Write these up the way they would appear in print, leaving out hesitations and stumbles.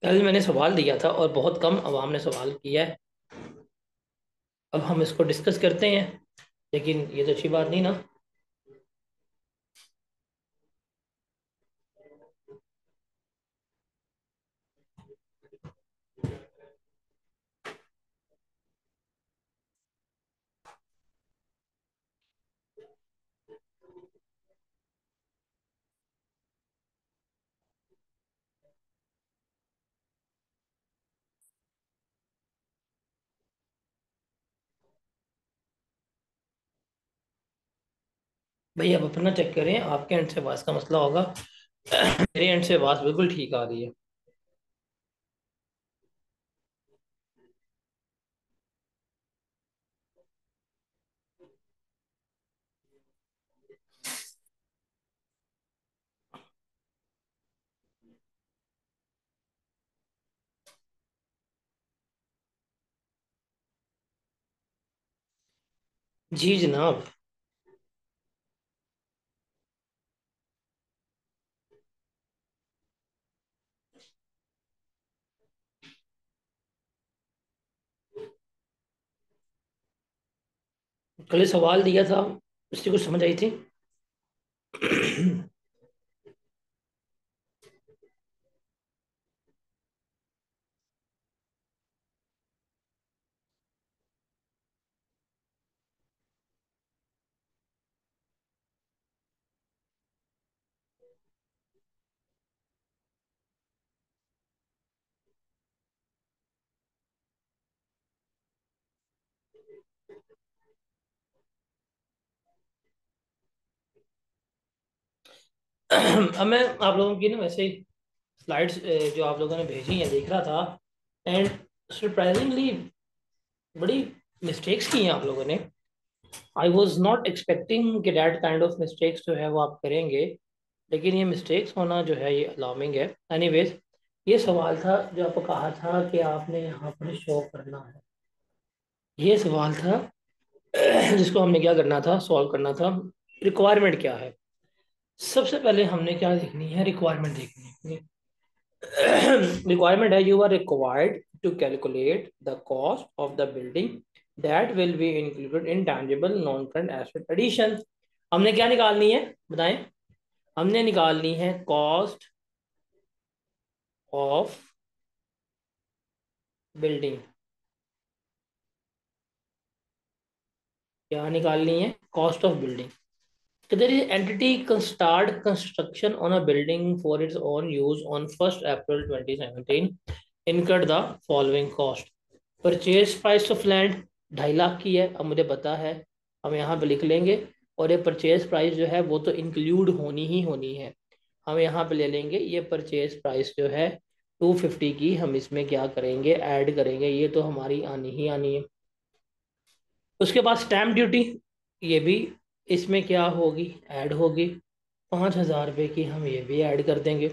कल मैंने सवाल दिया था और बहुत कम आवाम ने सवाल किया है। अब हम इसको डिस्कस करते हैं, लेकिन ये तो अच्छी बात नहीं ना। भाई आप अपना चेक करें, आपके एंड से आवाज़ का मसला होगा। मेरे एंड से आवाज़ बिल्कुल ठीक आ रही है। जी जनाब। कल सवाल दिया था, उससे कुछ समझ आई थी? अब मैं आप लोगों की ना वैसे स्लाइड्स जो आप लोगों ने भेजी हैं देख रहा था, एंड सरप्राइजिंगली बड़ी मिस्टेक्स की हैं आप लोगों ने। आई वॉज नॉट एक्सपेक्टिंग कि दैट काइंड ऑफ मिस्टेक्स जो है वो आप करेंगे, लेकिन ये मिस्टेक्स होना जो है ये अलार्मिंग है। एनीवेज, ये सवाल था जो आपको कहा था कि आपने यहाँ पर शो करना है। ये सवाल था जिसको हमने क्या करना था, सॉल्व करना था। रिक्वायरमेंट क्या है? सबसे पहले हमने क्या देखनी है, रिक्वायरमेंट देखनी है। रिक्वायरमेंट है, you are required to calculate the cost of the building that will be included in tangible non current asset addition. हमने क्या निकालनी है बताएं? हमने निकालनी है कॉस्ट ऑफ बिल्डिंग। क्या निकालनी है? Cost of building. There is entity can start construction on a building for its own use on 1st April 2017, incurred the following cost. Purchase price of land 2.5 lakh की है, अब मुझे पता है, हम यहाँ पे लिख लेंगे। और ये परचेज प्राइस जो है वो तो इंक्लूड होनी ही होनी है। हम यहाँ पे ले लेंगे ये परचेज प्राइस जो है 250 की, हम इसमें क्या करेंगे, ऐड करेंगे। ये तो हमारी आनी ही आनी है। उसके बाद स्टैम्प ड्यूटी, ये भी इसमें क्या होगी, ऐड होगी। 5,000 रुपये की हम ये भी ऐड कर देंगे।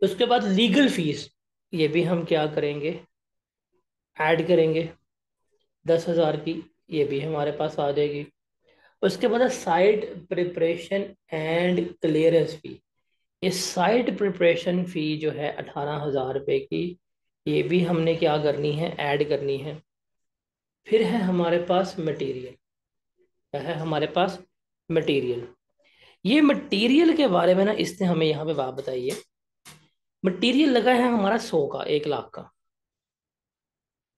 उसके बाद लीगल फीस, ये भी हम क्या करेंगे, ऐड करेंगे। 10,000 की ये भी हमारे पास आ जाएगी। उसके बाद साइट प्रिपरेशन एंड क्लियरेंस फी, ये साइट प्रिपरेशन फी जो है 18,000 रुपये की, ये भी हमने क्या करनी है, ऐड करनी है। फिर है हमारे पास मटेरियल। क्या है हमारे पास? मटेरियल। ये मटेरियल के बारे में ना इसने हमें यहाँ पे बात बताई है। मटेरियल लगा है हमारा 100 का, 1 लाख का।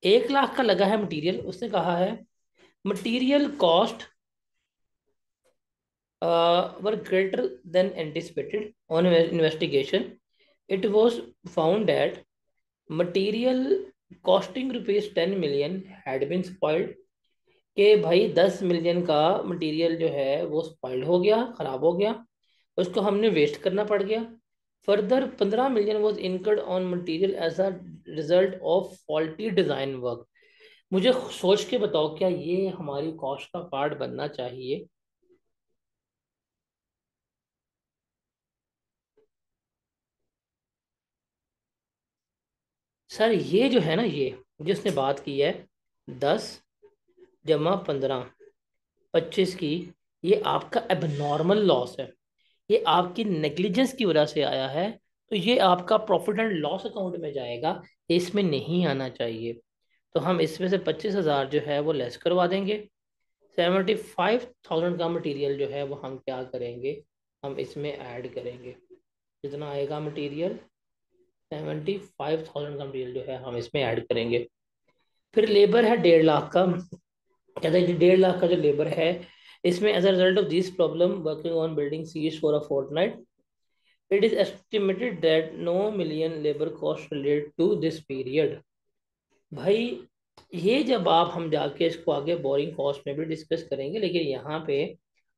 1 लाख का लगा है मटेरियल। उसने कहा है material cost were greater than anticipated on investigation. It was found that material costing rupees 10 million had been spoiled. कि भाई 10 मिलियन का मटेरियल जो है वो स्पॉइल्ड हो गया, खराब हो गया, उसको हमने वेस्ट करना पड़ गया। Further 15 million was incurred on material as a result of faulty design work. मुझे सोच के बताओ, क्या ये हमारी कॉस्ट का पार्ट बनना चाहिए? सर ये जो है ना, ये जिसने बात की है 10 - 15 25 की, ये आपका एबनॉर्मल लॉस है। ये आपकी नेग्लिजेंस की वजह से आया है। तो ये आपका प्रॉफिट एंड लॉस अकाउंट में जाएगा, इसमें नहीं आना चाहिए। तो हम इसमें से 25,000 जो है वो लेस करवा देंगे। 75,000 का मटेरियल जो है वो हम क्या करेंगे, हम इसमें ऐड करेंगे। कितना आएगा मटेरियल, 75,000 का मटेरियल जो है हम इसमें ऐड करेंगे। फिर लेबर है 1.5 लाख का। कहते हैं 1.5 लाख का जो लेबर है, इसमें as a result of this problem working on building cease for a fortnight, it is estimated that no million labour cost relate to this period. भाई ये जब आप हम जाके इसको आगे बोरिंग कॉस्ट में भी डिस्कस करेंगे, लेकिन यहाँ पे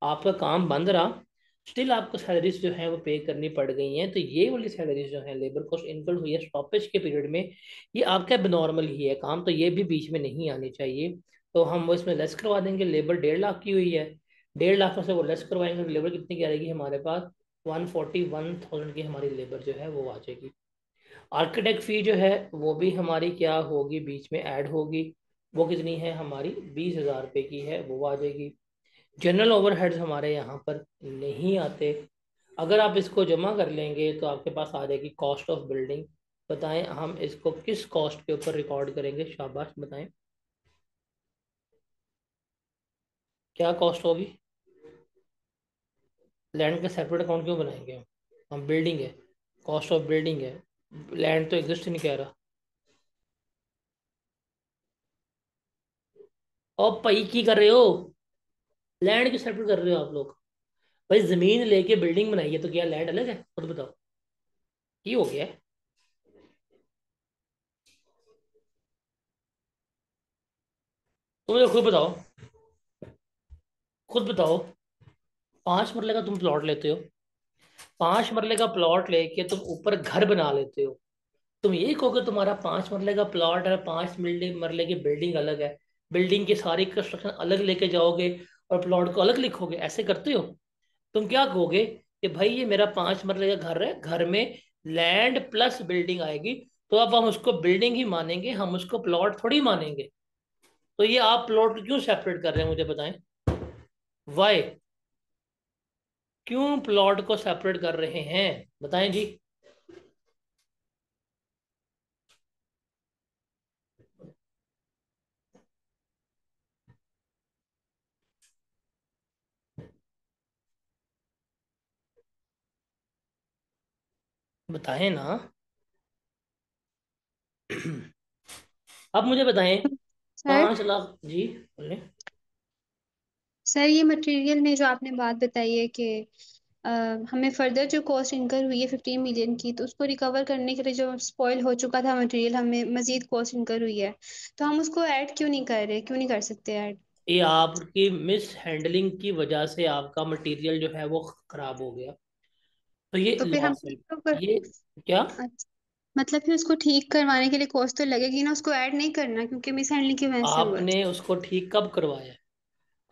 आपका काम बंद रहा, स्टिल आपको सैलरीज जो है वो पे करनी पड़ गई हैं। तो ये वाली सैलरीज जो है लेबर कॉस्ट इनकर्ड हुई है स्टॉपेज के पीरियड में, ये आपका नॉर्मल ही है काम, तो ये भी बीच में नहीं आनी चाहिए। तो हम वो इसमें लेस करवा देंगे। लेबर 1.5 लाख की हुई है, 1.5 लाख में से वो लेस करवाएंगे, लेबर कितनी की आएगी हमारे पास, 141,000 की हमारी लेबर जो है वो आ जाएगी। आर्किटेक्ट फी जो है वो भी हमारी क्या होगी, बीच में ऐड होगी। वो कितनी है हमारी, 20,000 रुपये की है, वो आ जाएगी। जनरल ओवरहेड्स हमारे यहाँ पर नहीं आते। अगर आप इसको जमा कर लेंगे तो आपके पास आ जाएगी कॉस्ट ऑफ बिल्डिंग। बताएं हम इसको किस कॉस्ट के ऊपर रिकॉर्ड करेंगे, शाबाश बताएं क्या कॉस्ट होगी। लैंड का सेपरेट अकाउंट क्यों बनाएंगे हम बिल्डिंग है, कॉस्ट ऑफ बिल्डिंग है, लैंड तो एग्जिस्ट ही नहीं कह रहा। और पई की कर रहे हो, लैंड की सेपरेट कर रहे हो आप लोग। भाई जमीन लेके बिल्डिंग बनाई है तो क्या लैंड अलग है, खुद बताओ। ये हो गया है। तुम मुझे खुद बताओ, खुद बताओ। 5 मरले का तुम प्लॉट लेते हो, 5 मरले का प्लॉट लेके तुम ऊपर घर बना लेते हो। तुम यही कहोगे तुम्हारा 5 मरले का प्लॉट है, 5 मरले की बिल्डिंग अलग है, बिल्डिंग की सारी कंस्ट्रक्शन अलग लेके जाओगे और प्लॉट को अलग लिखोगे, ऐसे करते हो। तुम क्या कहोगे कि भाई ये मेरा 5 मरले का घर है, घर में लैंड प्लस बिल्डिंग आएगी, तो अब हम उसको बिल्डिंग ही मानेंगे, हम उसको प्लॉट थोड़ी मानेंगे। तो ये आप प्लॉट क्यों सेपरेट कर रहे हैं मुझे बताएं, वाई, क्यों प्लॉट को सेपरेट कर रहे हैं, बताएं जी। बताएं ना। अब मुझे बताएं, सर 5 लाख जी बोले। सर ये मटेरियल में जो आपने बात बताई है कि अ, हमें फर्दर जो कॉस्ट इनकर हुई है 15 मिलियन की, तो उसको रिकवर करने के लिए जो स्पॉइल हो चुका था मटेरियल, हमें मजीद कॉस्ट इनकर हुई है, तो हम उसको ऐड क्यों नहीं कर रहे, क्यों नहीं कर सकते ऐड? ये आपकी मिस हैंडलिंग की वजह से आपका मटेरियल जो है वो खराब हो गया, तो ये तो फिर हम लॉस है। तो कर, ये क्या, अच्छा, मतलब फिर उसको ठीक करवाने के लिए कॉस्ट तो लगेगी ना, उसको ऐड नहीं करना क्योंकि मिस हैंडलिंग की वजह से हुआ है। आपने उसको ठीक कब करवाया है,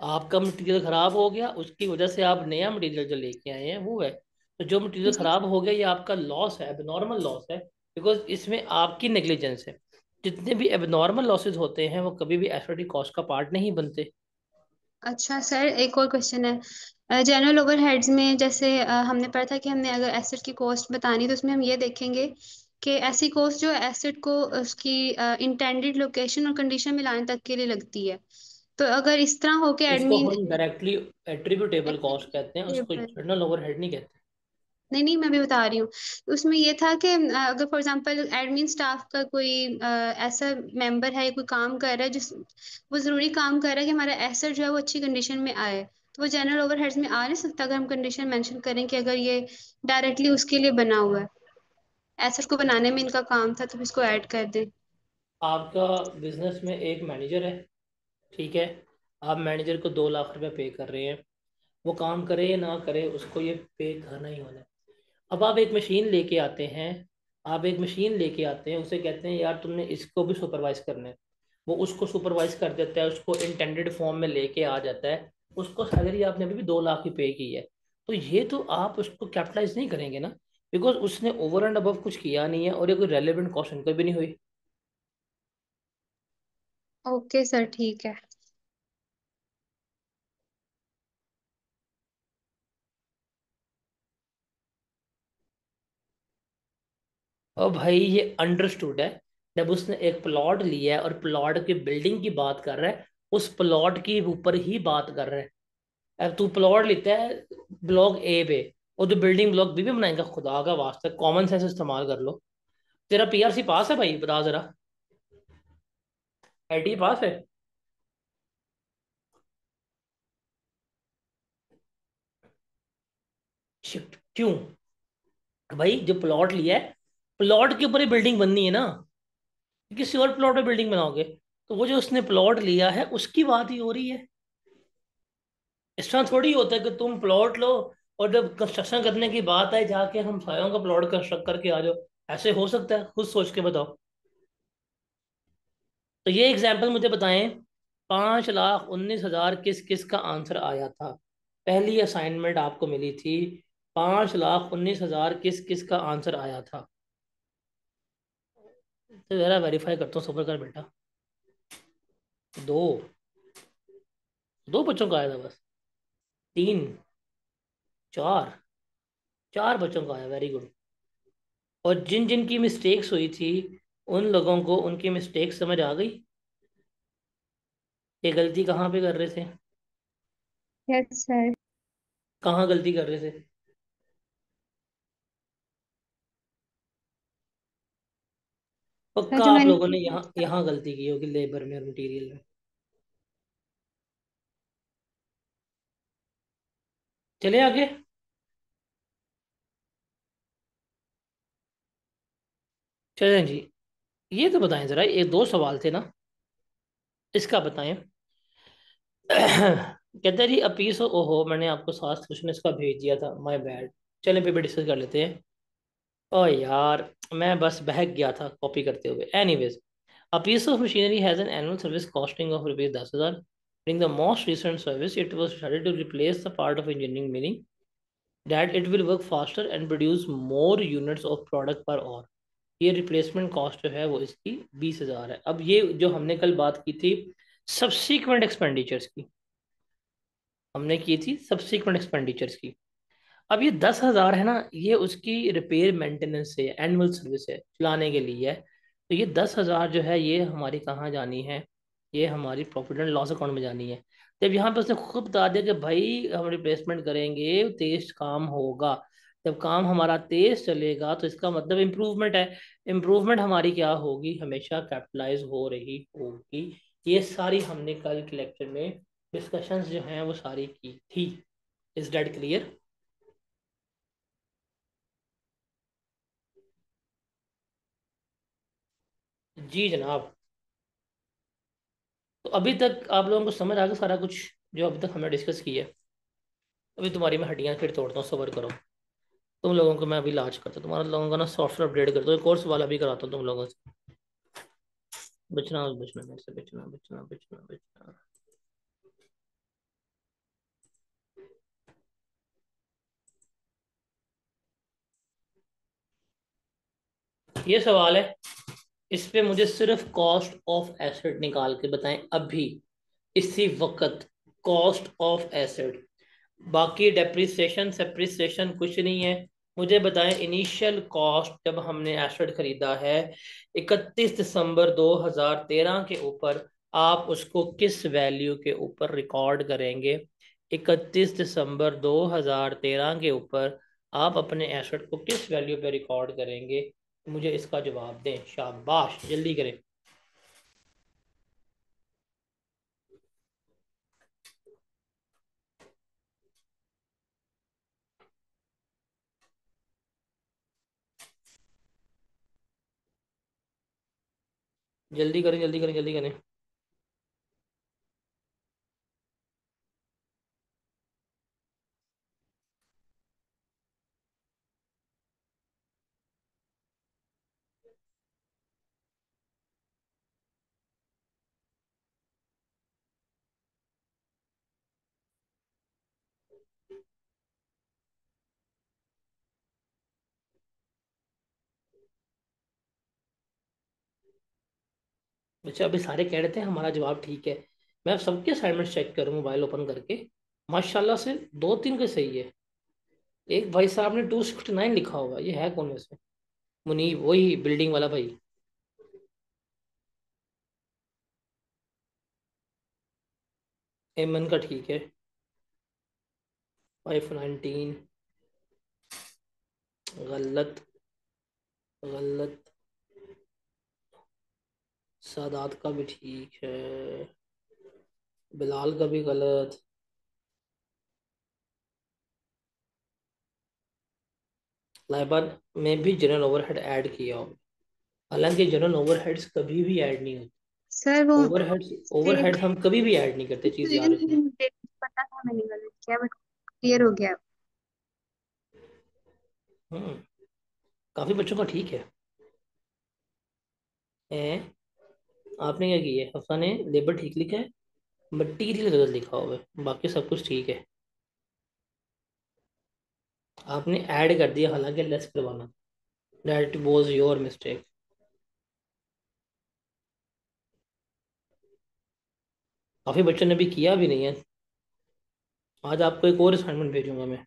आपका मटेरियल खराब हो गया उसकी वजह से आप नया मटेरियल जो लेके आए हैं वो है। तो जो मटेरियल जी। खराब हो गया ये आपका लॉस है, एबनॉर्मल लॉस है, बिकॉज इसमें आपकी नेग्लिजेंस है। जितने भी एबनॉर्मल लॉसेज होते हैं वो कभी भी एसओटी कॉस्ट का पार्ट नहीं बनते। अच्छा सर, एक और क्वेश्चन है। जनरल ओवरहेड्स में जैसे हमने पढ़ा था कि हमने अगर एसेट की कॉस्ट बतानी तो उसमें हम ये देखेंगे कि ऐसी कॉस्ट जो एसेट को उसकी इंटेंडेड लोकेशन और कंडीशन में लाने तक के लिए लगती है। तो अगर इस तरह हो के इसको एडमिन हम डायरेक्टली एट्रीब्यूटेबल कॉस्ट कहते हैं, उसको जर्नल ओवरहेड नहीं कहते। नहीं नहीं, मैं भी बता रही हूँ। उसमें ये था कि अगर फॉर एग्जांपल एडमिन स्टाफ का कोई ऐसा मेंबर है, कोई काम कर रहा है जिस वो जरूरी काम कर रहा है कि हमारा एसेट जो है वो अच्छी कंडीशन में आए, तो वो जनरल ओवरहेड्स में आ नहीं सकता अगर हम कंडीशन मेंशन करें कि अगर ये डायरेक्टली उसके लिए बना हुआ है, एसेट को बनाने में इनका काम था, तो इसको ऐड कर दें। आपका बिजनेस में एक मैनेजर है, ठीक है, आप मैनेजर को 2 लाख रुपए पे कर रहे हैं, वो काम करे या ना करे उसको ये पे करना ही होना है। अब आप एक मशीन लेके आते हैं, आप एक मशीन लेके आते हैं, उसे कहते हैं यार तुमने इसको भी सुपरवाइज करना है, वो उसको सुपरवाइज कर देता है, उसको इंटेंडेड फॉर्म में लेके आ जाता है, उसको सैलरी आपने अभी भी 2 लाख ही पे की है। तो ये तो आप उसको कैपिटलाइज नहीं करेंगे ना, बिकॉज उसने ओवर एंड अबव कुछ किया नहीं है और ये कोई रेलेवेंट कॉस्ट इनकम भी नहीं हुई। ओके सर, ठीक है। और भाई ये अंडरस्टूड है। जब उसने एक प्लॉट लिया है और प्लॉट की बिल्डिंग की बात कर रहा है, उस प्लॉट के ऊपर ही बात कर रहा है। अब तू प्लॉट लेता है ब्लॉक ए पे, और तू बिल्डिंग ब्लॉक बी पे बनाएगा? खुदा का वास्ता कॉमन सेंस इस्तेमाल कर लो। तेरा पीआरसी पास है भाई? बता जरा। आईटी पास है? शिट, क्यों? भाई जो प्लॉट लिया है, प्लॉट के ऊपर ही बिल्डिंग बननी है ना। किसी और प्लॉट पे बिल्डिंग बनाओगे? तो वो जो उसने प्लॉट लिया है उसकी बात ही हो रही है। इस तरह थोड़ी होता है कि तुम प्लॉट लो और जब कंस्ट्रक्शन करने की बात आए जाके हम सायों का प्लॉट कंस्ट्रक्ट करके आ जाओ। ऐसे हो सकता है? खुद सोच के बताओ। तो ये एग्जाम्पल मुझे बताएं, 5,19,000 किस किस का आंसर आया था? पहली असाइनमेंट आपको मिली थी, 5,19,000 किस किस का आंसर आया था? तो जरा वेरीफाई करता हूँ, सफर कर बेटा। दो, दो बच्चों का आया था बस? तीन, चार, चार बच्चों का आया, वेरी गुड। और जिन जिन की मिस्टेक्स हुई थी, उन लोगों को उनकी मिस्टेक समझ आ गई? ये गलती कहाँ पे कर रहे थे? Yes sir. कहाँ गलती कर रहे थे? सर पक्का जो आप मैंने लोगों ने यहाँ यहाँ गलती की होगी, लेबर में और मटेरियल में। चले आगे। चलें जी। ये तो बताएं जरा, ये दो सवाल थे ना, इसका बताएं। कहते हैं जी अपीस, ओहो मैंने आपको साथ क्वेश्चन इसका भेज दिया था, माय बैड। चलें पे डिस्कस कर लेते हैं। ओ यार, मैं बस बहक गया था कॉपी करते हुए। Anyways, a piece of machinery has an annual service costing of rupees 10,000. During the most recent service, it was decided to replace the part of engineering, meaning that it will work faster and produce more units of product per hour. ये replacement cost जो है वो इसकी 20,000 है। अब ये जो हमने कल बात की थी सब्सीक्वेंट एक्सपेंडिचर्स की, हमने की थी सब्सीक्वेंट एक्सपेंडिचर्स की। अब ये 10,000 है ना, ये उसकी रिपेयर मेंटेनेंस है, एनुअल सर्विस है, चलाने के लिए है। तो ये 10,000 जो है ये हमारी कहाँ जानी है? ये हमारी प्रॉफिट एंड लॉस अकाउंट में जानी है। जब यहाँ पे उसने खुद बता दिया कि भाई हम रिप्लेसमेंट करेंगे, तेज काम होगा। जब काम हमारा तेज चलेगा तो इसका मतलब इम्प्रूवमेंट है। इम्प्रूवमेंट हमारी क्या होगी? हमेशा कैपिटलाइज हो रही होगी। ये सारी हमने कल के लेक्चर में डिस्कशंस जो हैं वो सारी की थी। Is that clear? जी जनाब। तो अभी तक आप लोगों को समझ आ गया सारा कुछ जो अभी तक हमने डिस्कस किया है? अभी तुम्हारी मैं हड्डियां फिर तोड़ता हूँ, सबर करो। तुम लोगों को मैं अभी इलाज करता हूँ, तुम्हारा लोगों का ना सॉफ्टवेयर अपडेट करता हूँ, कोर्स वाला भी कराता हूँ तुम लोगों से। बचना बचना मेरे से, बचना बचना बचना बचना। ये सवाल है, इस पे मुझे सिर्फ कॉस्ट ऑफ एसेट निकाल के बताएं अभी, इसी वक्त। कॉस्ट ऑफ एसेट, बाकी डेप्रिसिएशन सेप्रिसिएशन कुछ नहीं है। मुझे बताएं इनिशियल कॉस्ट जब हमने एसेट खरीदा है 31 दिसंबर 2013 के ऊपर, आप उसको किस वैल्यू के ऊपर रिकॉर्ड करेंगे? 31 दिसंबर 2013 के ऊपर आप अपने एसेट को किस वैल्यू पे रिकॉर्ड करेंगे? मुझे इसका जवाब दें, शाबाश जल्दी करें। जल्दी करें जल्दी करें जल्दी करें। बच्चे अभी सारे कह रहे थे हमारा जवाब ठीक है। मैं अब सबके असाइनमेंट चेक करूँ मोबाइल ओपन करके, माशाल्लाह से दो तीन के सही है। एक भाई साहब ने 269 लिखा होगा, ये है कौन वैसे? मुनीब वही बिल्डिंग वाला भाई। एमन का ठीक है। 519। गलत। गलत। सादात का भी ठीक है। बिलाल का भी गलत। लाइबान में भी जनरल ओवरहेड ऐड किया हो, हालांकि जनरल ओवरहेड्स कभी भी ऐड नहीं होते। सर वो ओवरहेड्स स्टेट ओवरहेड हम कभी भी ऐड नहीं करते, चीज़ याद रखना। पता था, मैंने गलत किया बट क्लियर हो गया। हम्म। काफी बच्चों का ठीक है। ए, आपने क्या किया है? हफ्सा ने लेबर ठीक लिखा है, मटीरियल गलत लिखा हुआ है, बाकी सब कुछ ठीक है। आपने ऐड कर दिया, हालांकि लेस करवाना। That was your mistake. काफी बच्चों ने भी किया भी नहीं है। आज आपको एक और असाइनमेंट भेजूंगा मैं।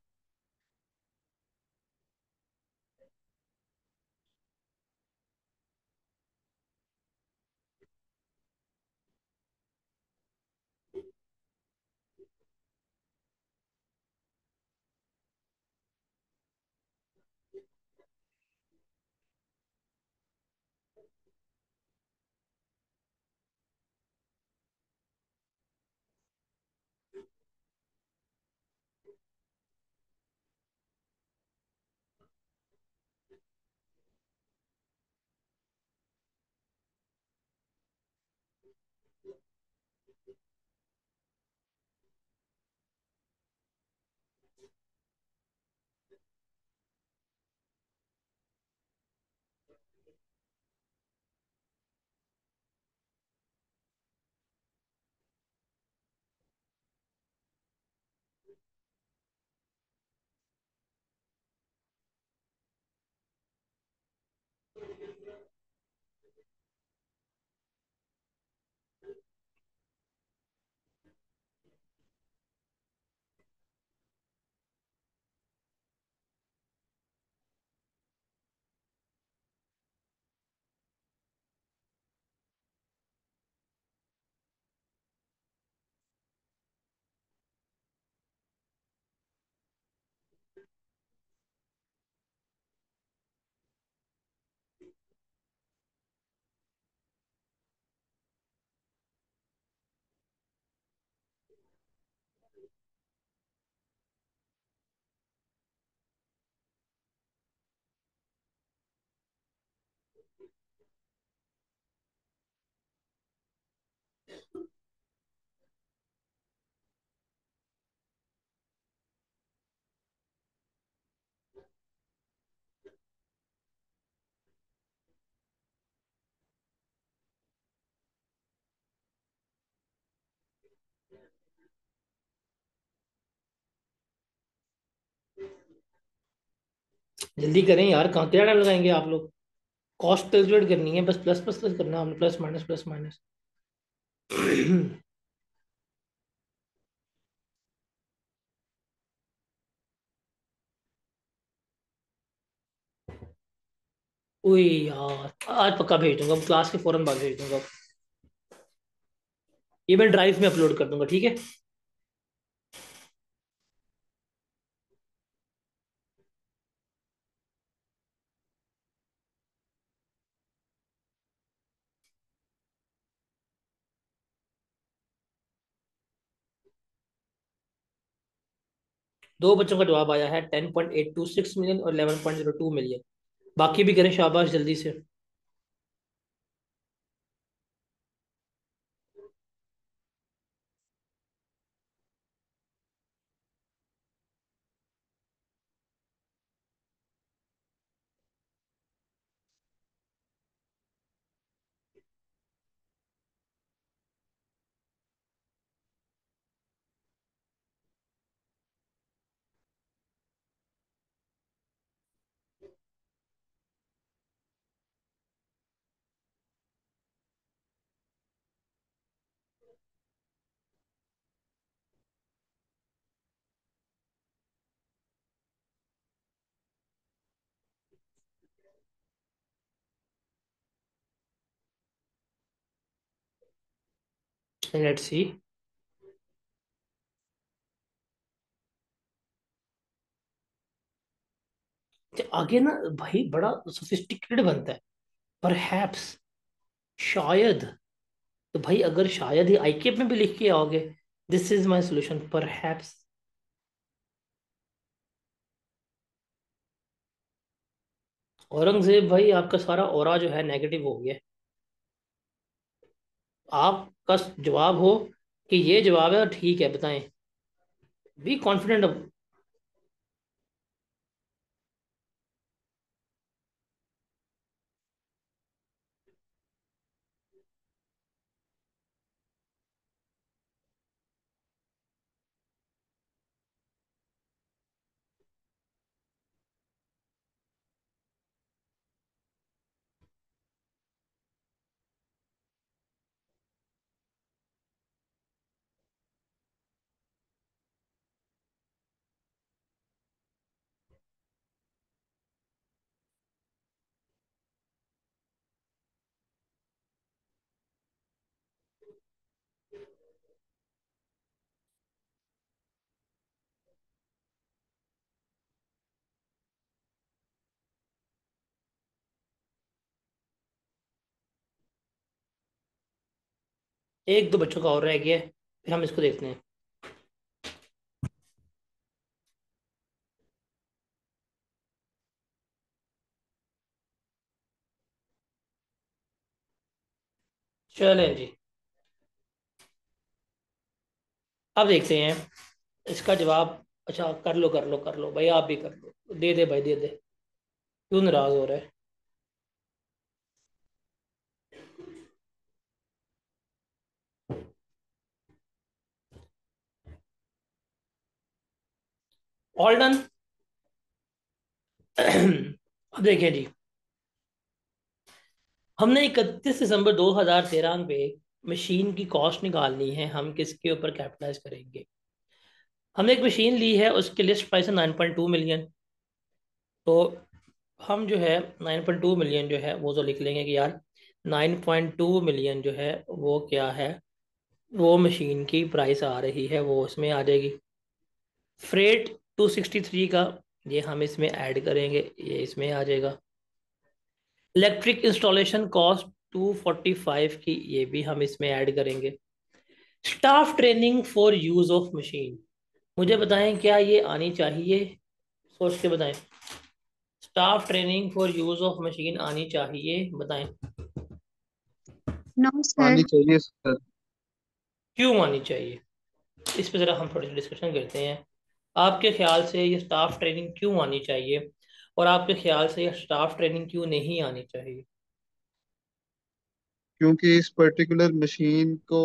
जल्दी करें यार, कहाँ क्या टाइम लगाएंगे आप लोग? कॉस्ट कैलकुलेट करनी है, बस प्लस प्लस प्लस करना है हमने, प्लस माइनस प्लस माइनस। ओए यार, आज पक्का भेज दूंगा, क्लास के फौरन बाद भेज दूंगा। ये मैं ड्राइव में अपलोड कर दूंगा, ठीक है। 2 बच्चों का जवाब आया है, 10.826 मिलियन और 11.02 मिलियन। बाकी भी करें, शाबाश, जल्दी से। Let's see. आगे ना भाई बड़ा सोफिस्टिकेटेड बनता है। परहैप्स, शायद। तो भाई अगर शायद ही आईकेप में भी लिख के आओगे, this is my solution, perhaps. Aurangzeb भाई, आपका सारा ऑरा जो है नेगेटिव हो गया है। आपका जवाब हो कि ये जवाब है, ठीक है, बताएं। बी कॉन्फिडेंट अब। एक दो बच्चों का और रह गया है, फिर हम इसको देखते हैं। चलें जी, अब देखते हैं इसका जवाब। अच्छा, कर लो कर लो कर लो भाई, आप भी कर लो, दे दे भाई दे दे। क्यों नाराज हो रहा है? All done. अब देखिए जी, हमने 31 दिसंबर 2013 पे मशीन की कॉस्ट निकालनी है, हम किसके ऊपर कैपिटलाइज करेंगे? हमने एक मशीन ली है, उसकी लिस्ट प्राइस है 9.2 मिलियन। तो हम जो है 9.2 मिलियन जो है वो तो लिख लेंगे कि यार 9.2 मिलियन जो है वो क्या है, वो मशीन की प्राइस आ रही है, वो उसमें आ जाएगी। फ्रेट 263 का, ये हम इसमें ऐड करेंगे, ये इसमें आ जाएगा। इलेक्ट्रिक इंस्टॉलेशन कॉस्ट 245 की, ये भी हम इसमें ऐड करेंगे। Staff training for use of machine, मुझे बताएं क्या ये आनी चाहिए? सोच के बताएं। Staff training for use of machine आनी चाहिए, बताएं। No sir. आनी चाहिए सर। क्यों आनी चाहिए? इस पे ज़रा हम थोड़ी सी डिस्कशन करते हैं। आपके ख्याल से ये स्टाफ ट्रेनिंग क्यों आनी चाहिए, और आपके ख्याल से ये स्टाफ ट्रेनिंग क्यों नहीं आनी चाहिए? क्योंकि इस पर्टिकुलर मशीन को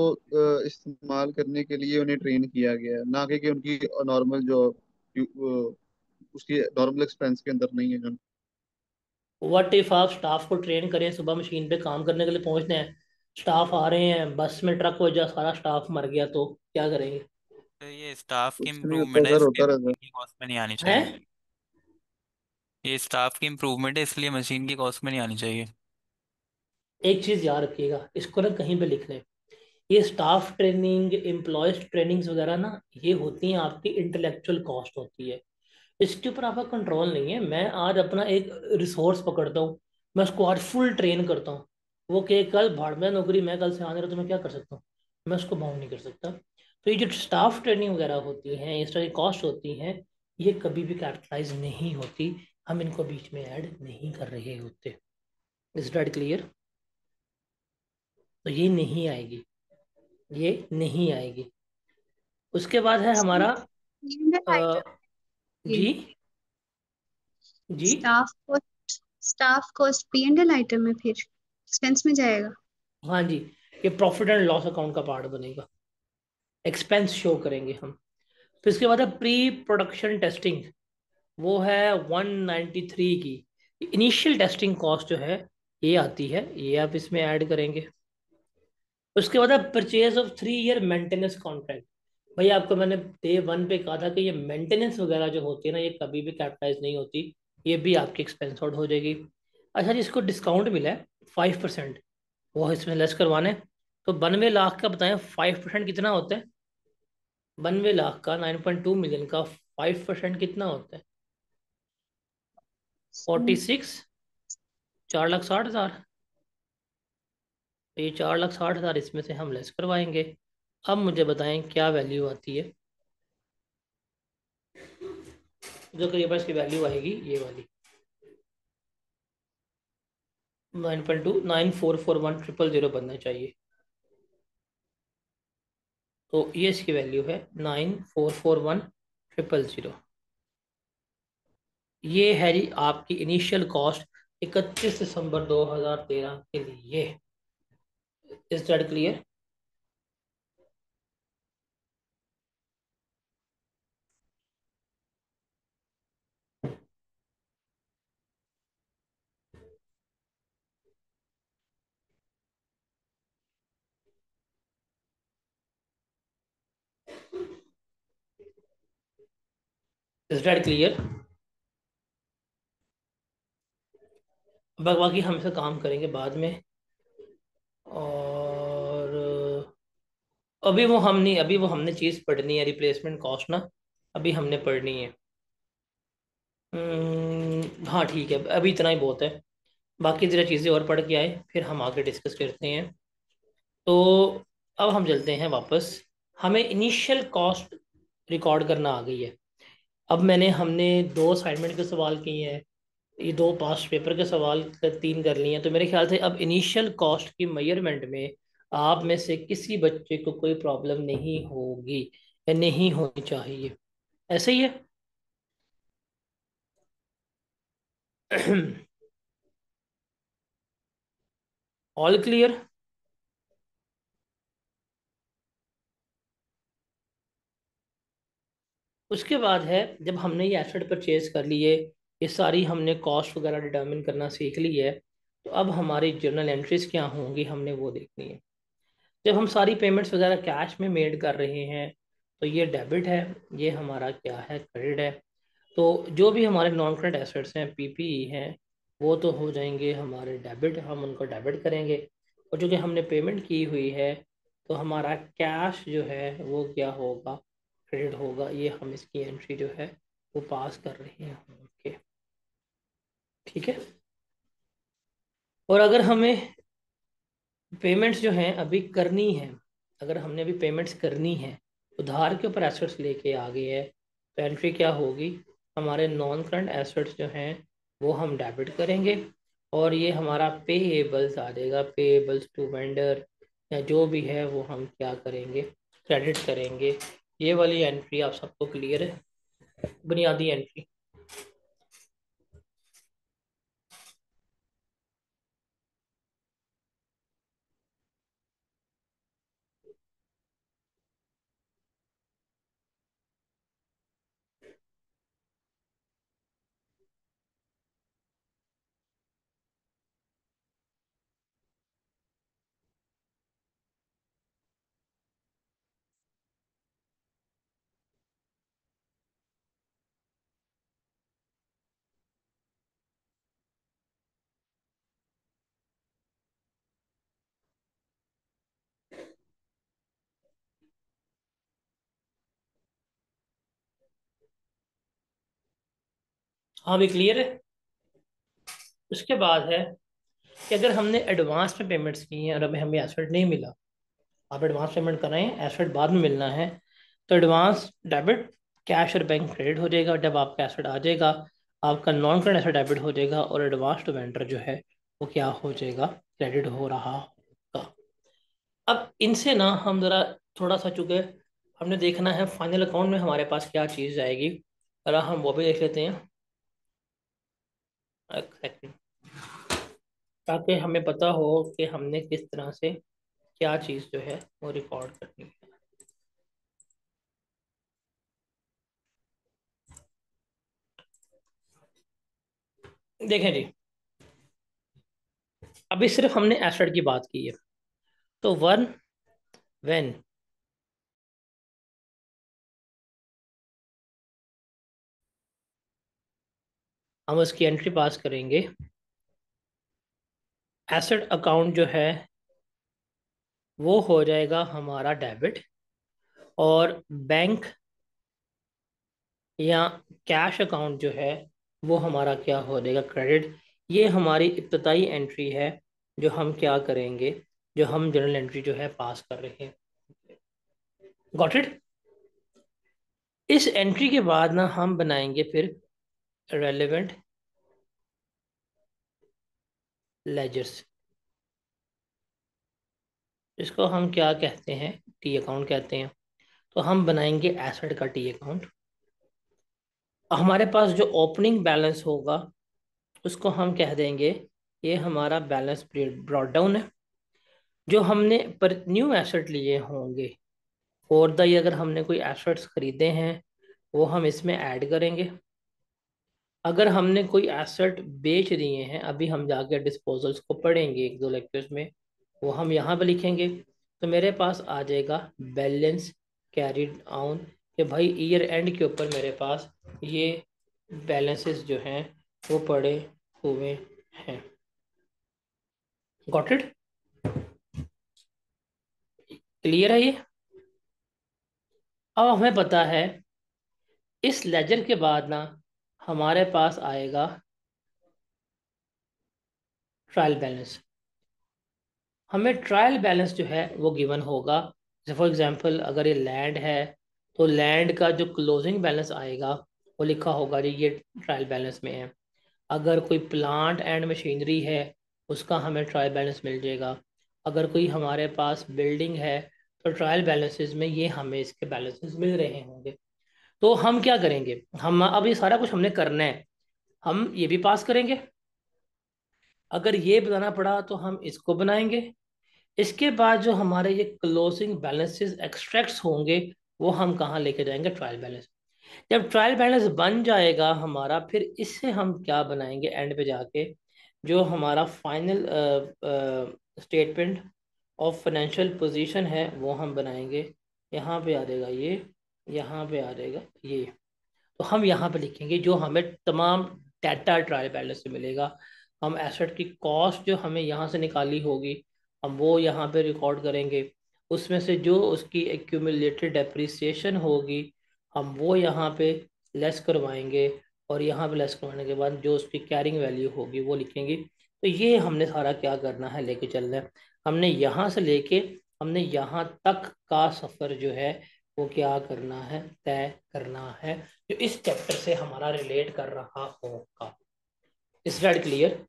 इस्तेमाल करने के लिए उन्हें ट्रेन किया गया है, ना कि उनकी नॉर्मल जो उसकी नॉर्मल एक्सपेंस के अंदर नहीं है जो। व्हाट इफ आप स्टाफ को ट्रेन करें, सुबह मशीन पे काम करने के लिए पहुंचते हैं, स्टाफ आ रहे हैं, बस में ट्रक वजह सारा स्टाफ मर गया, तो क्या करेंगे? तो ये स्टाफ की कुछ नहीं होता इम्प्रूवमेंट है, सर, इसलिए होता रहता मशीन की कॉस्ट में नहीं आनी चाहिए। हैं? ये स्टाफ की इम्प्रूवमेंट है, इसलिए मशीन की कॉस्ट में नहीं आनी चाहिए। एक चीज़ याद रखिएगा, इसको ना कहीं पे लिख लें। ये स्टाफ ट्रेनिंग, एम्प्लॉयज ट्रेनिंग्स वगैरह ना, ये होती हैं आपकी इंटेलेक्चुअल कॉस्ट होती है। इसके ऊपर आपका कंट्रोल नहीं है। मैं आज अपना एक रिसोर्स पकड़ता हूँ, मैं उसको आज फुल ट्रेन करता हूँ, वो कि कल भाड़ में नौकरी, मैं कल से आने रहा, तो मैं क्या कर सकता हूँ? मैं उसको बाउंड नहीं कर सकता। तो ये जो स्टाफ ट्रेनिंग वगैरह होती हैं, इस तरह की कॉस्ट होती हैं, ये कभी भी कैपिटलाइज नहीं होती। हम इनको बीच में ऐड नहीं कर रहे होते। Is that clear? तो ये नहीं आएगी, ये नहीं आएगी। उसके बाद है हमारा अ, जी, जी। स्टाफ को staff cost P and L item में फिर एक्सपेंस में जाएगा। हाँ जी, ये प्रॉफिट एंड लॉस अकाउंट का पार्ट बनेगा, एक्सपेंस शो करेंगे हम। फिर इसके बाद है प्री प्रोडक्शन टेस्टिंग, वो है 193 की। इनिशियल टेस्टिंग कॉस्ट जो है ये आती है, ये आप इसमें ऐड करेंगे। उसके बाद है purchase of 3 year maintenance contract. भाई आपको मैंने डे वन पे कहा था कि ये मेंटेनेंस वगैरह जो होती है ना, ये कभी भी कैपिटलाइज नहीं होती, ये भी आपकी एक्सपेंस आउट हो जाएगी। अच्छा जी, इसको डिस्काउंट मिला है 5%, वो इसमें लेस करवाना है। तो 92 लाख का बताएं 5% कितना होता है? 92 लाख का 9.2 मिलियन का 5% कितना होता है? 46, 4,60,000। तो ये 4,60,000 इसमें से हम लेस करवाएंगे। अब मुझे बताएं क्या वैल्यू आती है? जो करीब इसकी वैल्यू आएगी ये वाली, 9.29441,000 बनना चाहिए। तो ये इसकी वैल्यू है 9441000। ये है जी आपकी इनिशियल कॉस्ट 31 दिसंबर 2013 के लिए। Is that clear? Is that clear? बाकी हम इसे काम करेंगे बाद में। और अभी वो हमने चीज़ पढ़नी है, रिप्लेसमेंट कॉस्ट ना, अभी हमने पढ़नी है। हाँ ठीक है, अभी इतना ही बहुत है। बाकी ज़रा चीज़ें और पढ़ के आए, फिर हम आगे डिस्कस करते हैं। तो अब हम चलते हैं वापस। हमें इनिशियल कॉस्ट रिकॉर्ड करना आ गई है। अब हमने 2 असाइनमेंट के सवाल किए हैं, ये 2 पास्ट पेपर के सवाल 3 कर लिए हैं। तो मेरे ख्याल से अब इनिशियल कॉस्ट की मेजरमेंट में आप में से किसी बच्चे को कोई प्रॉब्लम नहीं होगी या नहीं होनी चाहिए। ऐसे ही है? All clear? उसके बाद है, जब हमने ये एसेट परचेज कर लिए, ये सारी हमने कॉस्ट वगैरह डिटर्मिन करना सीख ली है, तो अब हमारी जर्नल एंट्रीज क्या होंगी हमने वो देखनी है। जब हम सारी पेमेंट्स वगैरह कैश में मेड कर रहे हैं तो ये डेबिट है, ये हमारा क्या है, क्रेडिट है। तो जो भी हमारे नॉन करंट एसेट्स हैं, पीपीई हैं, वो तो हो जाएंगे हमारे डेबिट, हम उनको डेबिट करेंगे। और जो कि हमने पेमेंट की हुई है, तो हमारा कैश जो है वो क्या होगा, क्रेडिट होगा। ये हम इसकी एंट्री जो है वो पास कर रहे हैं। ओके, ठीक है। और अगर हमें पेमेंट्स जो हैं अभी करनी है, अगर हमने अभी पेमेंट्स करनी है, उधार के ऊपर एसेट्स लेके आ गए हैं, तो एंट्री क्या होगी, हमारे नॉन करंट एसेट्स जो हैं वो हम डेबिट करेंगे, और ये हमारा पेएबल्स आ जाएगा, पेएबल्स टू वेंडर या जो भी है वो हम क्या करेंगे, क्रेडिट करेंगे। ये वाली एंट्री आप सबको क्लियर है? बुनियादी एंट्री। हाँ भी क्लियर है। उसके बाद है कि अगर हमने एडवांस में पेमेंट्स की हैं और अभी हमें एसेट नहीं मिला, आप एडवांस पेमेंट कर रहे हैं, एसेट बाद में मिलना है, तो एडवांस डेबिट, कैश और बैंक क्रेडिट हो जाएगा। जब आपका एसेट आ जाएगा, आपका नॉन करंट एसेट डेबिट हो जाएगा, और एडवांस टू वेंडर जो है वो क्या हो जाएगा, क्रेडिट हो रहा होगा। अब इनसे ना हम ज़रा थोड़ा सा, चुके हमने देखना है फाइनल अकाउंट में हमारे पास क्या चीज़ जाएगी, ज़रा हम वो भी देख लेते हैं एक सेकंड, ताकि हमें पता हो कि हमने किस तरह से क्या चीज़ जो है वो रिकॉर्ड करनी है। देखें जी, अभी सिर्फ हमने एसेट की बात की है, तो वन व्हेन हम उसकी एंट्री पास करेंगे, एसेट अकाउंट जो है वो हो जाएगा हमारा डेबिट, और बैंक या कैश अकाउंट जो है वो हमारा क्या हो जाएगा, क्रेडिट। ये हमारी इब्तदाई एंट्री है जो हम क्या करेंगे, जो हम जर्नल एंट्री जो है पास कर रहे हैं। Got it. इस एंट्री के बाद ना हम बनाएंगे फिर रेलेवेंट लेजर्स। इसको हम क्या कहते हैं, टी अकाउंट कहते हैं। तो हम बनाएंगे एसेट का टी अकाउंट। हमारे पास जो ओपनिंग बैलेंस होगा उसको हम कह देंगे ये हमारा बैलेंस ब्रॉट डाउन है। जो हमने पर न्यू एसेट लिए होंगे फॉर द, अगर हमने कोई एसेट्स खरीदे हैं वो हम इसमें ऐड करेंगे। अगर हमने कोई एसेट बेच दिए हैं, अभी हम जाके डिस्पोजल्स को पढ़ेंगे एक दो लेक्चर्स में, वो हम यहाँ पे लिखेंगे। तो मेरे पास आ जाएगा बैलेंस कैरिड ऑन, कि भाई ईयर एंड के ऊपर मेरे पास ये बैलेंसेस जो हैं वो पड़े हुए हैं। Got it. क्लियर है ये। अब हमें पता है इस लेजर के बाद ना हमारे पास आएगा ट्रायल बैलेंस। हमें ट्रायल बैलेंस जो है वो गिवन होगा। जैसे फॉर एग्जांपल अगर ये लैंड है तो लैंड का जो क्लोजिंग बैलेंस आएगा वो लिखा होगा जी ये ट्रायल बैलेंस में है। अगर कोई प्लांट एंड मशीनरी है उसका हमें ट्रायल बैलेंस मिल जाएगा। अगर कोई हमारे पास बिल्डिंग है तो ट्रायल बैलेंसेस में ये हमें इसके बैलेंसेस मिल रहे होंगे। तो हम क्या करेंगे, हम अब ये सारा कुछ हमने करना है, हम ये भी पास करेंगे। अगर ये बनाना पड़ा तो हम इसको बनाएंगे। इसके बाद जो हमारे ये क्लोजिंग बैलेंसेस एक्सट्रैक्ट्स होंगे वो हम कहाँ लेके जाएंगे, ट्रायल बैलेंस। जब ट्रायल बैलेंस बन जाएगा हमारा, फिर इससे हम क्या बनाएंगे एंड पे जाके, जो हमारा final statement of financial position है वो हम बनाएंगे। यहाँ पे आ जाएगा ये, यहाँ पे आ जाएगा ये। तो हम यहाँ पे लिखेंगे जो हमें तमाम डाटा ट्रायल बैलेंस से मिलेगा। हम एसेट की कॉस्ट जो हमें यहाँ से निकाली होगी हम वो यहाँ पे रिकॉर्ड करेंगे। उसमें से जो उसकी एक्यूमुलेटेड डेप्रिसिएशन होगी हम वो यहाँ पे लेस करवाएंगे, और यहाँ पे लेस करवाने के बाद जो उसकी कैरिंग वैल्यू होगी वो लिखेंगे। तो ये हमने सारा क्या करना है, लेके चलना है। हमने यहाँ से लेके हमने यहाँ तक का सफ़र जो है वो क्या करना है, तय करना है, जो इस चैप्टर से हमारा रिलेट कर रहा होगा। इस दैट क्लियर।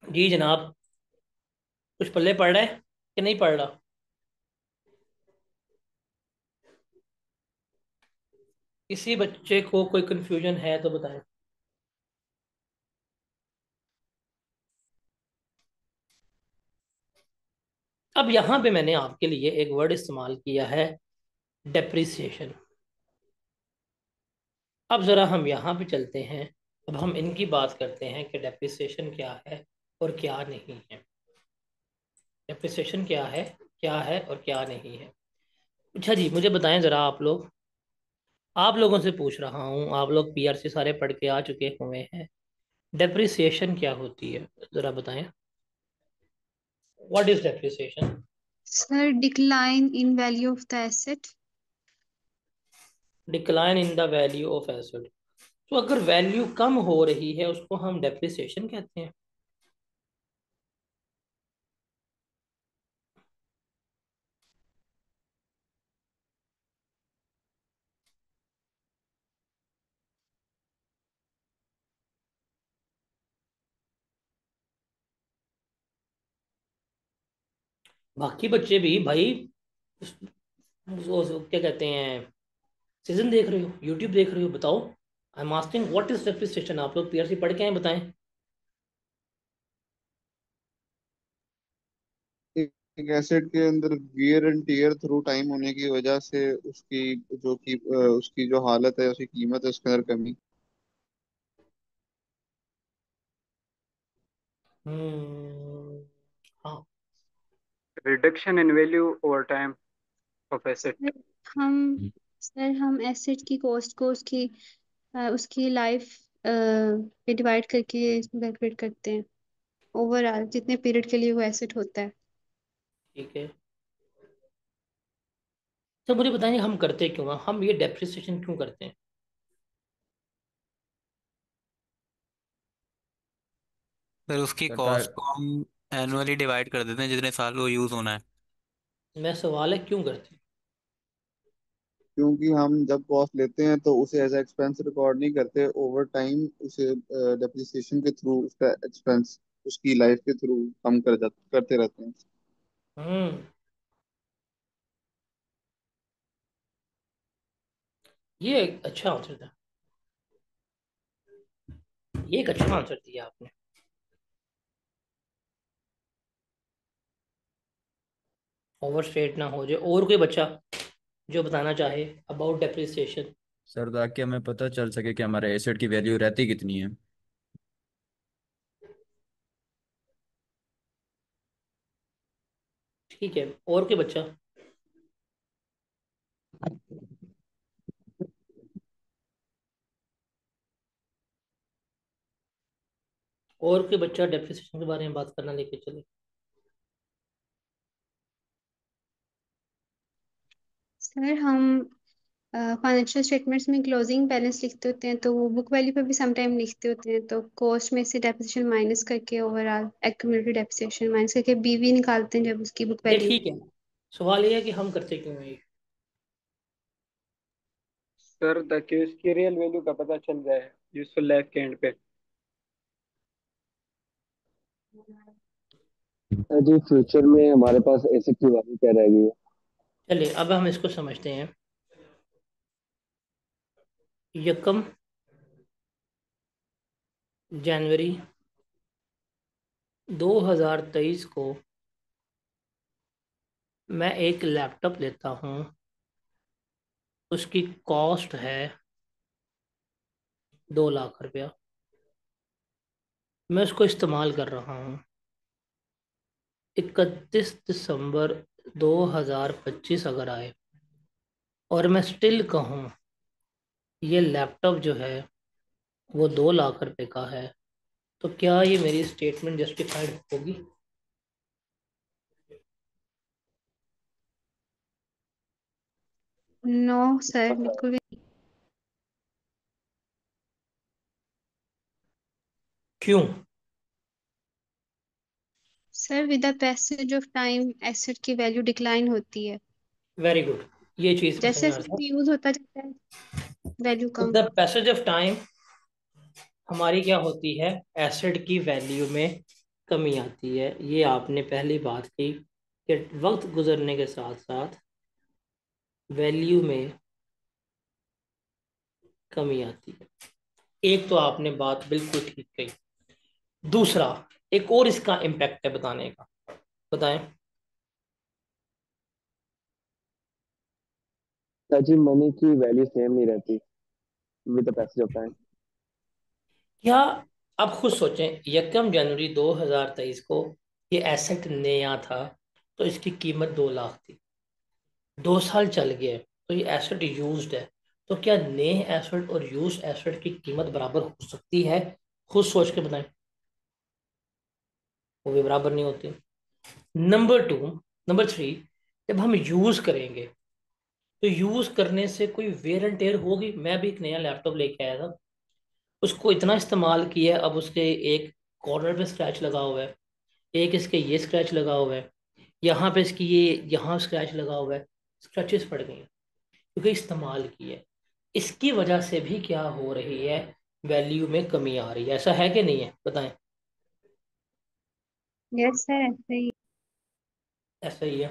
जी जनाब, कुछ पल्ले पड़ रहा है कि नहीं पड़ रहा। किसी बच्चे को कोई कंफ्यूजन है तो बताएं। अब यहाँ पे मैंने आपके लिए एक वर्ड इस्तेमाल किया है, डेप्रिसिएशन। अब ज़रा हम यहाँ पे चलते हैं। अब हम इनकी बात करते हैं कि डेप्रिसिएशन क्या है और क्या नहीं है। डेप्रिसिएशन क्या है और क्या नहीं है। अच्छा जी, मुझे बताएं ज़रा, आप लोगों से पूछ रहा हूँ, आप लोग पीआरसी सारे पढ़ के आ चुके हुए हैं, डेप्रिसिएशन क्या होती है ज़रा बताएं। What is depreciation. Sir decline in value of the asset. Decline in the value of asset. तो अगर वैल्यू कम हो रही है उसको हम डेप्रिसिएशन कहते हैं। बाकी बच्चे भी भाई क्या कहते हैं, सीजन देख रहे हो, यूट्यूब देख रहे हो, बताओ। I am asking what is depreciation. आप लोग पीआरसी पढ़ के आए, बताएं। एक एसेट के अंदर wear and tear through time होने की वजह से उसकी जो हालत है, उसकी कीमत है, उसके अंदर कमी। हम्म, हाँ। Reduction in value over time of asset. हम सर हम एसेट की कॉस्ट को उसकी लाइफ पे डिवाइड करके कैलकुलेट करते हैं, ओवरऑल जितने पीरियड के लिए वो एसेट होता है। ठीक है। तो मुझे बताएंगे हम करते क्यों हैं, हम ये डेप्रिसिएशन क्यों करते हैं? फिर उसकी सरकार। कॉस्ट को हम एनुअली डिवाइड कर देते हैं जितने साल वो यूज़ होना है। मैं सवाल है क्यों करते हैं? क्योंकि हम जब कॉस्ट लेते हैं तो उसे एज एक्सपेंस रिकॉर्ड नहीं करते, ओवर टाइम उसे डेप्रिसिएशन के थ्रू उसका एक्सपेंस उसकी लाइफ के थ्रू कम करते रहते हैं। हम्म, ये एक अच्छा आंसर था, ये एक अच्छा आंसर दिया आपने। ओवर स्टेट ना हो जाए। और कोई बच्चा जो बताना चाहे अबाउट डेप्रिसिएशन? सर ताकि हमें पता चल सके कि हमारे एसेट की वैल्यू रहती कितनी है। ठीक है, और कोई बच्चा? और कोई बच्चा डेप्रिसिएशन के बारे में बात करना लेके चले? सर हम फाइनेंशियल स्टेटमेंट्स में क्लोजिंग बैलेंस लिखते होते हैं, तो वो बुक वैल्यू पे भी समटाइम लिखते होते हैं, तो कॉस्ट में से डेप्रिसिएशन माइनस करके ओवरऑल एक्यूमुलेटेड डेप्रिसिएशन माइनस करके बीवी निकालते हैं जब उसकी बुक ये वैल्यू। ठीक है, सवाल ये है कि हम करते क्यों हैं ये? सर ताकि उसकी रियल वैल्यू का पता चल जाए यूजफुल लाइफ के एंड पे। जी फ्यूचर में हमारे पास एसेट की वैल्यू क्या रहेगी। चलिए अब हम इसको समझते हैं। यकम जनवरी 2023 को मैं एक लैपटॉप लेता हूँ, उसकी कॉस्ट है 2 लाख रुपया। मैं उसको इस्तेमाल कर रहा हूँ। 31 दिसंबर 2025 अगर आए और मैं स्टिल कहूँ ये लैपटॉप जो है वो 2 लाख रुपए का है, तो क्या ये मेरी स्टेटमेंट जस्टिफाइड होगी? नो सर, बिल्कुल भी। क्यों? Sir with the passage of time asset की वैल्यू डिक्लाइन होती है, वेरी गुड, ये चीज़ समझ जैसे में आ जैसे रहा है। यूज होता जाता है value come. The passage of time हमारी क्या होती है, एसिड की वैल्यू में कमी आती है। ये आपने पहली बात की कि वक्त गुजरने के साथ साथ वैल्यू में कमी आती है। एक तो आपने बात बिल्कुल ठीक कही। दूसरा, एक और इसका इम्पैक्ट है बताने का, बताएं। जी मनी की वैल्यू सेम नहीं रहती with the passage of time. क्या आप खुद सोचें, 1 जनवरी 2023 को ये एसेट नया था तो इसकी कीमत 2 लाख थी। 2 साल चल गए तो ये एसेट यूज्ड है, तो क्या नए एसेट और यूज एसेट की कीमत बराबर हो सकती है? खुद सोच के बताएं। वो भी बराबर नहीं होती। नंबर टू, नंबर थ्री, जब हम यूज करेंगे तो यूज करने से कोई वेयर एंड टेयर होगी। मैं भी एक नया लैपटॉप लेके आया था, उसको इतना इस्तेमाल किया, अब उसके एक कॉर्नर पे स्क्रैच लगा हुआ है, एक इसके ये स्क्रैच लगा हुआ है, यहाँ पे इसकी ये यहाँ स्क्रैच लगा हुआ है, स्क्रैचेस पड़ गई हैं क्योंकि इस्तेमाल की है। इसकी वजह से भी क्या हो रही है, वैल्यू में कमी आ रही है। ऐसा है कि नहीं है, बताएं। यस सर, ऐसे ही। ऐसा ही है।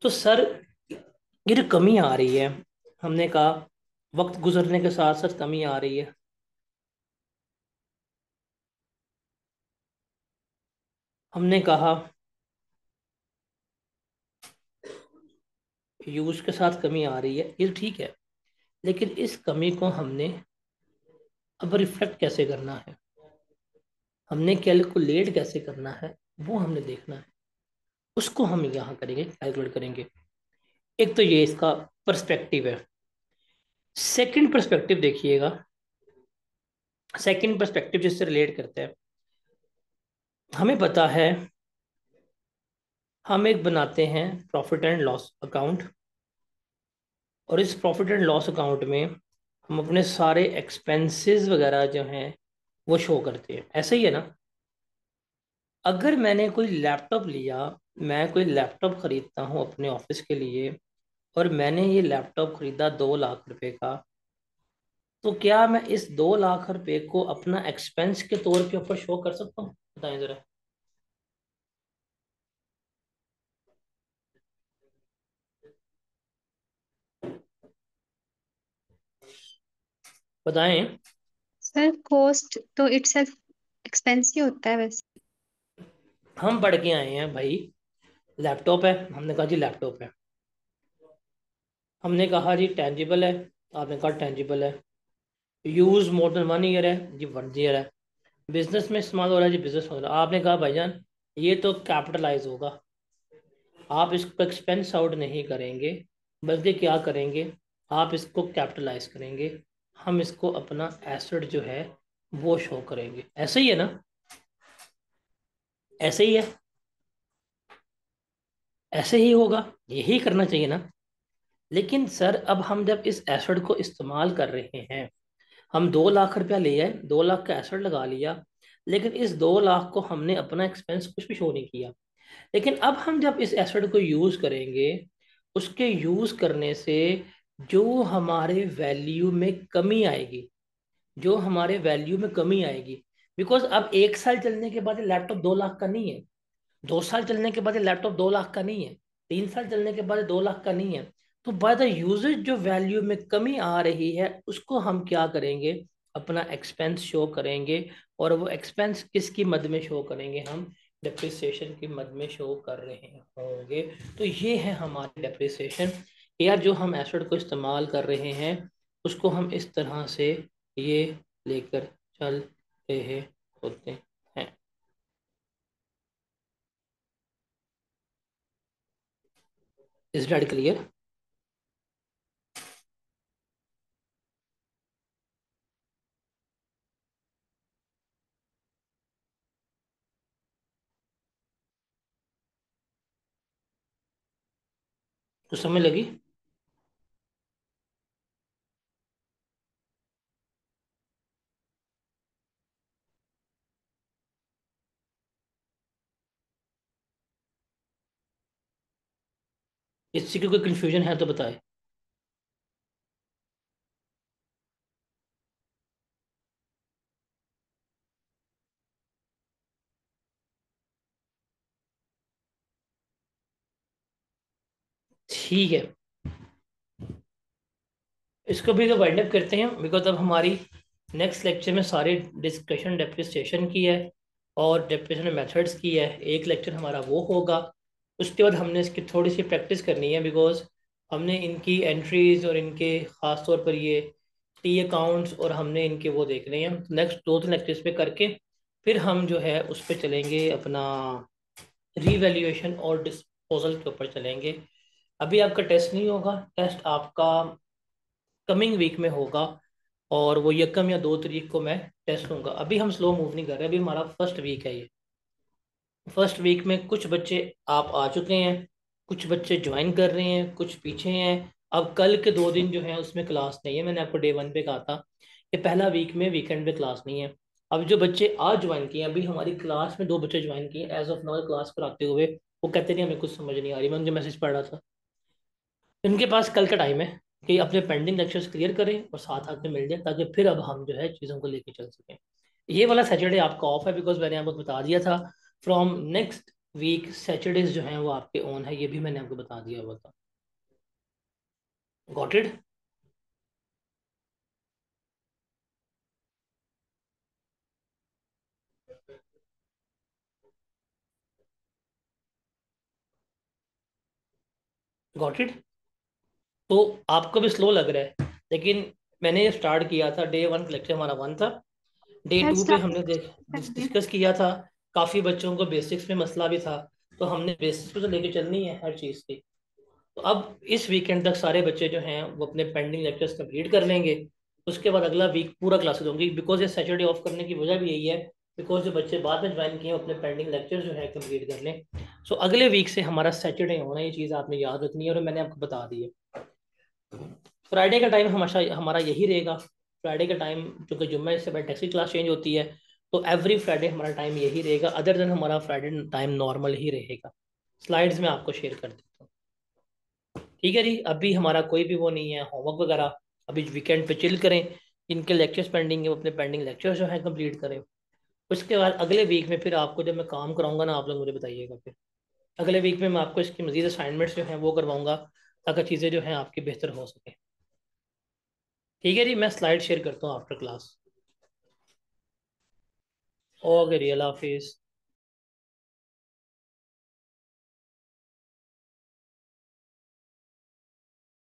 तो सर ये जो कमी आ रही है, हमने कहा वक्त गुजरने के साथ साथ कमी आ रही है। हमने कहा यूज के साथ कमी आ रही है, ये तो ठीक है, लेकिन इस कमी को हमने अब रिफ्लेक्ट कैसे करना है, हमने कैलकुलेट कैसे करना है, वो हमने देखना है। उसको हम यहाँ करेंगे, कैलकुलेट करेंगे। एक तो ये इसका पर्सपेक्टिव है। सेकंड पर्सपेक्टिव देखिएगा, सेकंड पर्सपेक्टिव जिससे रिलेट करते हैं, हमें पता है हम एक बनाते हैं प्रॉफिट एंड लॉस अकाउंट, और इस प्रॉफिट एंड लॉस अकाउंट में हम अपने सारे एक्सपेंसेस वगैरह जो हैं वो शो करते हैं, ऐसे ही है ना। अगर मैंने कोई लैपटॉप लिया, मैं कोई लैपटॉप खरीदता हूँ अपने ऑफिस के लिए, और मैंने ये लैपटॉप खरीदा 2 लाख रुपए का, तो क्या मैं इस 2 लाख रुपए को अपना एक्सपेंस के तौर के ऊपर शो कर सकता हूँ? बताएं जरा। बताएं। सर कॉस्ट तो इटसेल्फ एक्सपेंस ही होता है वैसे। हम पढ़ के आए हैं भाई, लैपटॉप है, हमने कहा जी लैपटॉप है, हमने कहा जी टेंजिबल है, आपने कहा टेंजिबल है, यूज मोर देन 1 ईयर है जी 1 ईयर है, बिजनेस में इस्तेमाल हो रहा है जी बिजनेस में हो रहा है। आपने कहा भाईजान ये तो कैपिटलाइज होगा, आप इसको एक्सपेंस आउट नहीं करेंगे, बल्कि क्या करेंगे, आप इसको कैपिटलाइज करेंगे, हम इसको अपना एसेट जो है वो शो करेंगे। ऐसे ही है ना, ऐसे ही है, ऐसे ही होगा, यही करना चाहिए ना। लेकिन सर अब हम जब इस एसेट को इस्तेमाल कर रहे हैं, हम 2 लाख रुपया ले आए, 2 लाख का एसेट लगा लिया, लेकिन इस 2 लाख को हमने अपना एक्सपेंस कुछ भी शो नहीं किया। लेकिन अब हम जब इस एसिड को यूज करेंगे, उसके यूज करने से जो हमारे वैल्यू में कमी आएगी, जो हमारे वैल्यू में कमी आएगी, बिकॉज अब 1 साल चलने के बाद लैपटॉप 2 लाख का नहीं है, 2 साल चलने के बाद लैपटॉप 2 लाख का नहीं है, 3 साल चलने के बाद 2 लाख का नहीं है। तो बाय द यूजेज जो वैल्यू में कमी आ रही है उसको हम क्या करेंगे, अपना एक्सपेंस शो करेंगे, और वो एक्सपेंस किसकी मद में शो करेंगे, हम डेप्रिसिएशन की मद में शो कर रहे होंगे। तो ये है हमारी डेप्रिसिएशन, या जो हम एसेट को इस्तेमाल कर रहे हैं उसको हम इस तरह से ये लेकर चल रहे होते हैं। Is that clear? तो समझ लगी? इससे की कोई कंफ्यूजन है तो बताए। ठीक है, इसको भी तो वाइंड अप करते हैं, बिकॉज अब हमारी नेक्स्ट लेक्चर में सारी डिस्कशन डेप्रिसिएशन की है और डेप्रिसिएशन मेथड्स की है, एक लेक्चर हमारा वो होगा। उसके बाद हमने इसकी थोड़ी सी प्रैक्टिस करनी है, बिकॉज हमने इनकी एंट्रीज और इनके ख़ास तौर पर ये टी अकाउंट्स और हमने इनके वो देखने हैं। नेक्स्ट 2-3 लेक्चर्स पे करके फिर हम जो है उस पर चलेंगे, अपना रीवैल्यूएशन और डिस्पोजल के ऊपर चलेंगे। अभी आपका टेस्ट नहीं होगा, टेस्ट आपका कमिंग वीक में होगा, और वो 1 या 2 तारीख को मैं टेस्ट लूँगा। अभी हम स्लो मूव नहीं कर रहे, अभी हमारा फर्स्ट वीक है ये। फर्स्ट वीक में कुछ बच्चे आप आ चुके हैं, कुछ बच्चे ज्वाइन कर रहे हैं, कुछ पीछे हैं। अब कल के 2 दिन जो है उसमें क्लास नहीं है, मैंने आपको डे 1 पे कहा था कि पहला वीक में वीकेंड पे क्लास नहीं है। अब जो बच्चे आज ज्वाइन किए हैं, अभी हमारी क्लास में 2 बच्चे ज्वाइन किए एज ऑफ नाउ क्लास कराते हुए, वो कहते नहीं हमें कुछ समझ नहीं आ रही, मैं उनके मैसेज पढ़ रहा था। इनके पास कल का टाइम है कि अपने पेंडिंग लेक्चर्स क्लियर करें और साथ आके मिल जाए, ताकि फिर अब हम जो है चीज़ों को लेके चल सकें। ये वाला सैटरडे आपका ऑफ है, बिकॉज मैंने आपको बता दिया था फ्रॉम नेक्स्ट वीक सैटरडेज जो हैं वो आपके ऑन है, ये भी मैंने आपको बता दिया हुआ था। Got it? Got it? तो आपको भी स्लो लग रहा है, लेकिन मैंने स्टार्ट किया था, डे 1 लेक्चर हमारा 1 था, डे सर 2 पे हमने स्टार्ट डिस्कस किया था, काफ़ी बच्चों को बेसिक्स में मसला भी था, तो हमने बेसिक्स पे तो लेके चलनी है हर चीज़ की। तो अब इस वीकेंड तक सारे बच्चे जो हैं वो अपने पेंडिंग लेक्चर्स कंप्लीट कर लेंगे। उसके बाद अगला वीक पूरा क्लासेस होंगी, बिकॉज ये सैटरडे ऑफ करने की वजह भी यही है, बिकॉज जो बच्चे बाद में ज्वाइन किए अपने पेंडिंग लेक्चर जो है कंप्लीट कर लें। सो अगले वीक से हमारा सैटरडे होना, ये चीज़ आपने याद रखनी है और मैंने आपको बता दी है। फ्राइडे का टाइम हमेशा हमारा यही रहेगा। फ्राइडे का टाइम, क्योंकि जुम्मे से पहले टैक्सी क्लास चेंज होती है, तो एवरी फ्राइडे हमारा टाइम यही रहेगा, अदर देन हमारा फ्राइडे टाइम नॉर्मल ही रहेगा। स्लाइड्स में आपको शेयर कर देता हूँ। ठीक है जी, अभी हमारा कोई भी वो नहीं है होमवर्क वगैरह, अभी वीकेंड पे चिल करें। इनके लेक्चर्स पेंडिंग है वो अपने पेंडिंग लेक्चर्स जो है कंप्लीट करें। उसके बाद अगले वीक में फिर आपको जब मैं काम कराऊंगा ना, आप लोग मुझे बताइएगा। फिर अगले वीक में मैं आपको इसकी मजीद असाइनमेंट्स जो हैं वो करवाऊंगा, ताकि चीज़ें जो हैं आपकी बेहतर हो सके। ठीक है जी, मैं स्लाइड शेयर करता हूँ आफ्टर क्लास। ओके जी, अल्लाह हाफिज़।